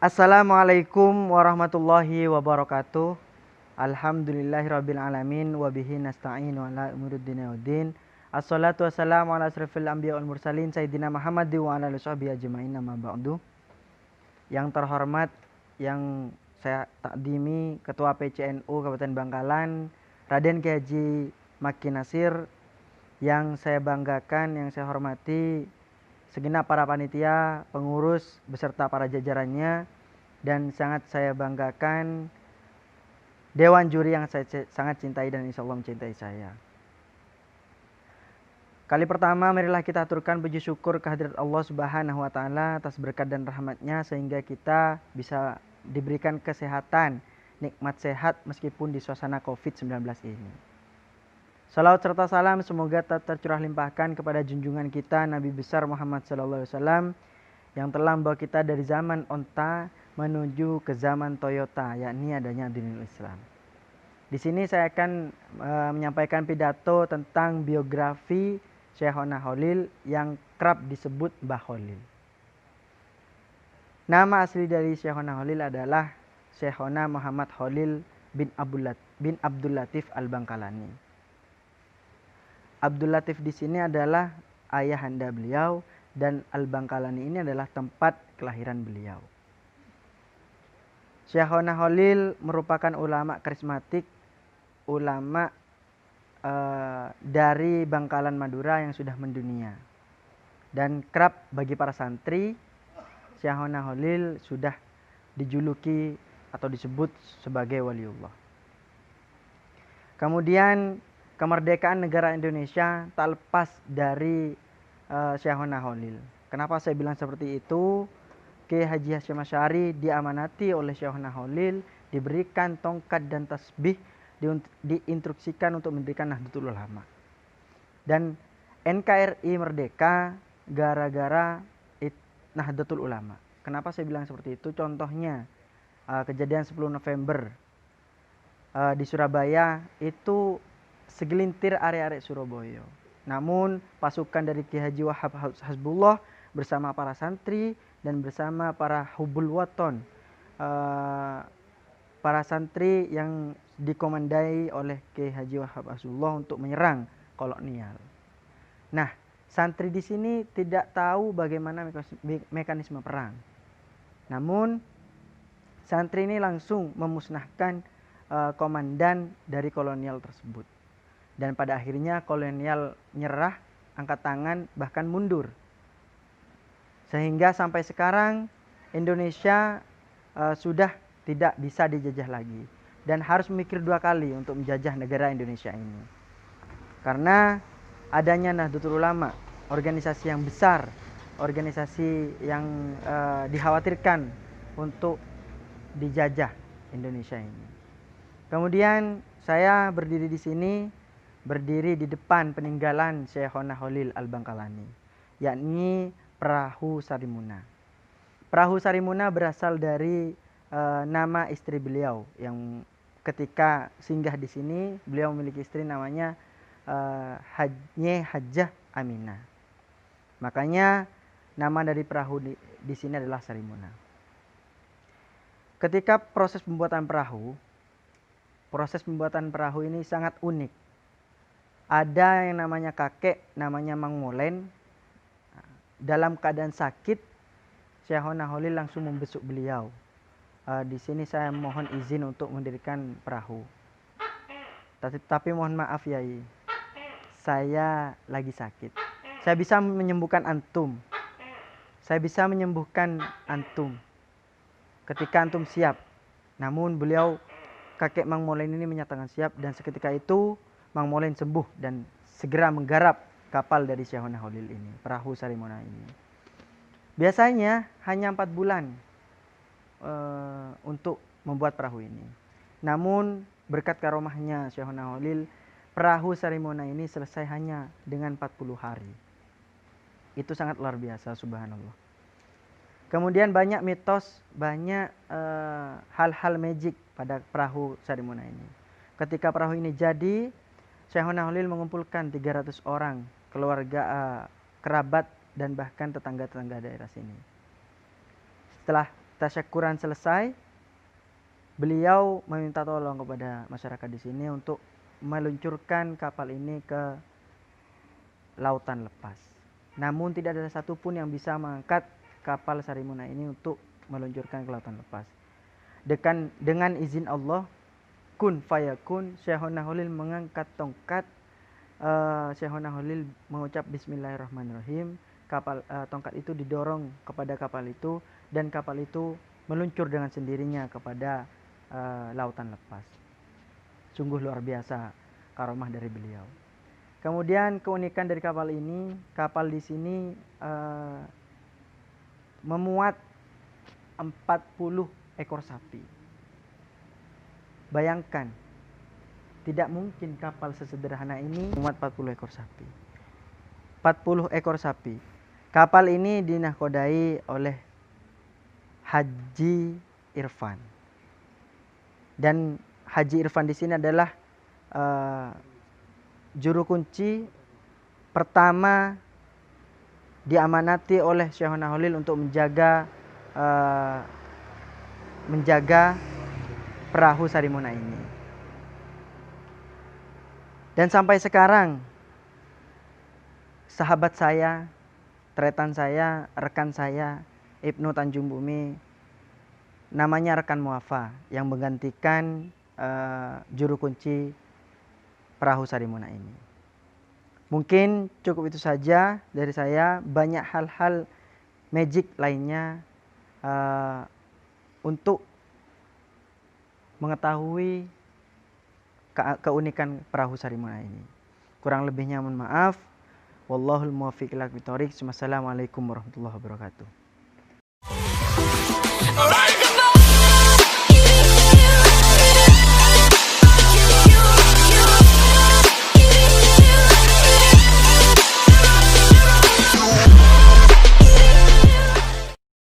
Assalamualaikum warahmatullahi wabarakatuh. Alhamdulillahirabbil alamin wa bihi nasta'in wa ala umuruddin waddin. Assalatu wassalamu ala asrofil anbiya wal mursalin sayyidina Muhammad wa ala alihi washabihi ajmain amma ba'du. Yang terhormat, yang saya takdimi Ketua PCNU Kabupaten Bangkalan, Raden Kiai Haji Maki Nasir. Yang saya banggakan, yang saya hormati segenap para panitia, pengurus beserta para jajarannya, dan sangat saya banggakan dewan juri yang saya sangat cintai dan insya Allah mencintai saya. Kali pertama marilah kita aturkan puji syukur kehadirat Allah Subhanahu wa taala atas berkat dan rahmatnya sehingga kita bisa diberikan kesehatan, nikmat sehat meskipun di suasana Covid-19 ini. Salawat serta salam semoga tercurah limpahkan kepada junjungan kita Nabi besar Muhammad SAW yang telah membawa kita dari zaman onta menuju ke zaman Toyota, yakni adanya dinul Islam. Di sini saya akan menyampaikan pidato tentang biografi Syekhona Khalil yang kerap disebut Mbah Khalil. Nama asli dari Syekhona Khalil adalah Syekhona Muhammad Khalil bin Abdul Latif Al-Bangkalani. Abdul Latif di sini adalah ayahanda beliau dan Al-Bangkalani ini adalah tempat kelahiran beliau. Syekhona Khalil merupakan ulama karismatik, ulama dari Bangkalan Madura yang sudah mendunia. Dan kerap bagi para santri, Syekhona Khalil sudah dijuluki atau disebut sebagai waliullah. Kemudian kemerdekaan negara Indonesia tak lepas dari Syekhona Khalil. Kenapa saya bilang seperti itu? Kiai Haji Hasyim Asy'ari diamanati oleh Syekhona Khalil, diberikan tongkat dan tasbih, diinstruksikan untuk mendirikan Nahdlatul Ulama. Dan NKRI merdeka gara-gara Nahdlatul Ulama. Kenapa saya bilang seperti itu? Contohnya kejadian 10 November di Surabaya itu segelintir arek-arek Surabaya. Namun pasukan dari Ki Haji Wahab Hasbullah bersama para santri dan bersama para hubul waton, para santri yang dikomandai oleh Ki Haji Wahab Hasbullah untuk menyerang kolonial. Nah, santri di sini tidak tahu bagaimana mekanisme perang. Namun santri ini langsung memusnahkan komandan dari kolonial tersebut. Dan pada akhirnya kolonial nyerah, angkat tangan, bahkan mundur. Sehingga sampai sekarang Indonesia sudah tidak bisa dijajah lagi. Dan harus memikir dua kali untuk menjajah negara Indonesia ini. Karena adanya Nahdlatul Ulama, organisasi yang besar, organisasi yang dikhawatirkan untuk dijajah Indonesia ini. Kemudian saya berdiri di sini, berdiri di depan peninggalan Syekhona Khalil Al-Bangkalani, yakni Perahu Sarimuna. Perahu Sarimuna berasal dari nama istri beliau yang ketika singgah di sini beliau memiliki istri namanya Hajjah Aminah. Makanya nama dari perahu di sini adalah Sarimuna. Ketika proses pembuatan perahu ini sangat unik. Ada yang namanya kakek, namanya Mang Molen. Dalam keadaan sakit, Syekhona Khalil langsung membesuk beliau. Di sini saya mohon izin untuk mendirikan perahu. Tapi mohon maaf Yai, saya lagi sakit. Saya bisa menyembuhkan antum. Saya bisa menyembuhkan antum ketika antum siap. Namun beliau, kakek Mang Molen ini menyatakan siap, dan seketika itu Mang Molen sembuh dan segera menggarap kapal dari Syekhona Khalil ini, perahu Sarimuna ini. Biasanya hanya 4 bulan untuk membuat perahu ini. Namun berkat karomahnya Syekhona Khalil, perahu Sarimuna ini selesai hanya dengan 40 hari. Itu sangat luar biasa, subhanallah. Kemudian banyak mitos, banyak hal-hal magic pada perahu Sarimuna ini. Ketika perahu ini jadi, Syekhona Khalil mengumpulkan 300 orang keluarga, kerabat dan bahkan tetangga-tetangga daerah sini. Setelah tasyakuran selesai, beliau meminta tolong kepada masyarakat di sini untuk meluncurkan kapal ini ke lautan lepas. Namun tidak ada satupun yang bisa mengangkat kapal Sarimuna ini untuk meluncurkan ke lautan lepas. Dengan izin Allah, kun fayakun, Syekhona Khalil mengangkat tongkat. Syekhona Khalil mengucap Bismillahirrahmanirrahim. Tongkat itu didorong kepada kapal itu, dan kapal itu meluncur dengan sendirinya kepada lautan lepas. Sungguh luar biasa karomah dari beliau. Kemudian keunikan dari kapal ini, kapal di sini memuat 40 ekor sapi. Bayangkan, tidak mungkin kapal sesederhana ini memuat 40 ekor sapi. 40 ekor sapi. Kapal ini dinahkodai oleh Haji Irfan. Dan Haji Irfan di sini adalah juru kunci pertama diamanati oleh Syekhona Khalil untuk menjaga perahu Sarimuna ini. Dan sampai sekarang sahabat saya, tretan saya, rekan saya Ibnu Tanjung Bumi, namanya rekan Muafa, yang menggantikan juru kunci perahu Sarimuna ini. Mungkin cukup itu saja dari saya. Banyak hal-hal magic lainnya untuk mengetahui keunikan perahu Sarimuna ini. Kurang lebihnya mohon maaf. Wallahul muwaffiq ila aqwamit thoriq. Wassalamualaikum warahmatullahi wabarakatuh.